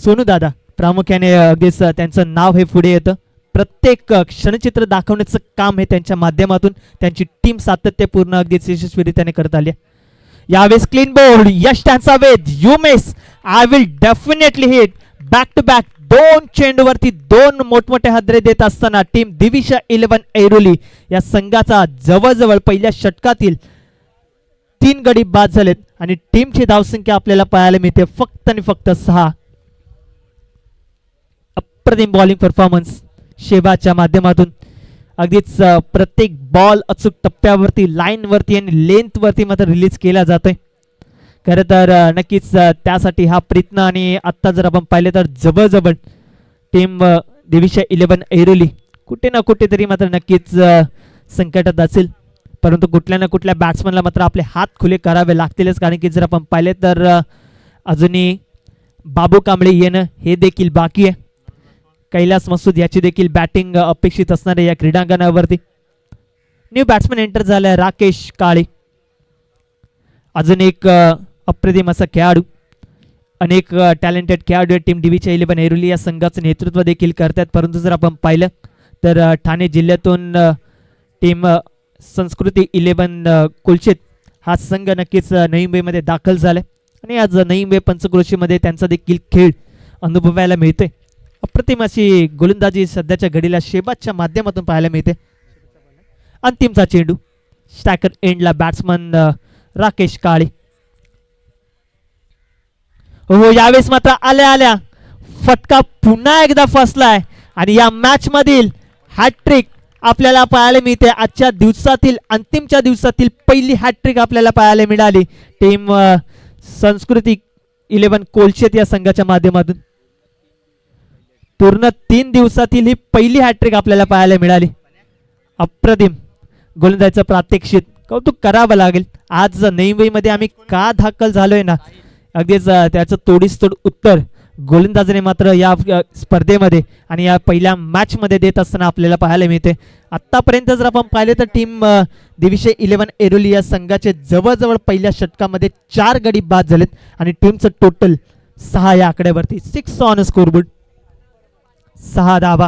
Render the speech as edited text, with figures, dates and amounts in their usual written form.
सोनू दादा प्रामुख्याने अगदीच त्यांचं नाव हे पुढे येतं. प्रत्येक क्षणचित्र दाखवण्याचं काम हे त्यांच्या माध्यमातून त्यांची टीम सातत्यपूर्ण अगदीच यशस्वीरित्याने करत आली. यावेळेस क्लीन बोल्ड यश त्यांचा वेध you miss I will definitely hit back to back दोन चेंडूवरती दोन मोठमोठे हदरे देत असताना टीम दिविशा 11 ऐरोली या संघाचा जवळजवळ पहिल्या षटकातील 3 गडी बाद झालेत आणि टीमची धावसंख्या आपल्याला पाहायला मिळते फक्त आणि फक्त 6. अप्रतिम बॉलिंग परफॉर्मन्स शेबाच्या माध्यमातून अगदीच प्रत्येक बॉल अचूक टप्प्यावरती लाईनवरती आणि लेंथवरती मात्र रिलीज केला जातोय. खरं तर नक्कीच त्यासाठी हा प्रयत्न आणि आत्ता जर आपण पाहिलं तर जवळजवळ टीम दिविशा 11 ऐरोली कुठे ना कुठेतरी मात्र नक्कीच संकटात असेल. परंतु कुठल्या ना कुठल्या बॅट्समनला मात्र आपले हात खुले करावे लागतीलच. कारण की जर आपण पाहिले तर अजूनही बाबू कांबळे येणं हे देखील बाकी आहे. कैलास मसूद याची देखील बॅटिंग अपेक्षित असणार आहे या क्रीडांगणावरती. न्यू बॅट्समन एंटर झालाय राकेश काळे. अजून एक अप्रतिम असा खेळाडू अनेक टॅलेंटेड खेळाडू टीम दिविशा 11 ऐरोली या संघाचं नेतृत्व देखील करतात. परंतु जर आपण पाहिलं तर ठाणे जिल्ह्यातून टीम संस्कृती 11 कुलचित हा संघ नक्कीच नवी मुंबईमध्ये दाखल झालाय आणि आज नवी मुंबई पंचक्रोशीमध्ये त्यांचा देखील खेळ अनुभवायला मिळतोय. अप्रतिम अशी गोलंदाजी सध्याच्या घडीला शेबाजच्या माध्यमातून पाहायला मिळते. अंतिमचा चेंडू स्टॅकर एंडला बॅट्समन राकेश काळे. हो यावेळेस मात्र आल्या फटका पुन्हा एकदा फसलाय आणि या मॅच मधील हॅट्रिक आपल्याला पाहायला मिळते. आजच्या दिवसातील अंतिमच्या दिवसातील पहिली हॅट्रिक आपल्याला पाहायला मिळाली टीम संस्कृती 11 कोलशेत या संघाच्या माध्यमातून. पूर्ण 3 दिवसातील ही पहिली हॅट्रिक आपल्याला पाहायला मिळाली. अप्रतिम गोलंदाजीचं प्रात्यक्षिक कौतुक करावं लागेल. आज नवी मुंबईमध्ये आम्ही का दाखल झालोय ना अगदीच त्याचं तोडीस तोड उत्तर गोलंदाजीने मात्र या स्पर्धेमध्ये आणि या पहिल्या मॅच मध्ये देत असताना आपल्याला पाहायला मिळते. आतापर्यंत जर आपण पाहिले तर टीम दिविशा 11 ऐरोली या संघाचे जवळजवळ पहिल्या षटकामध्ये 4 गडी बाद झालेत आणि टीमचं टोटल 6 या आकड्यावरती 6 ऑन स्कोरबोर्ड 6 धावा.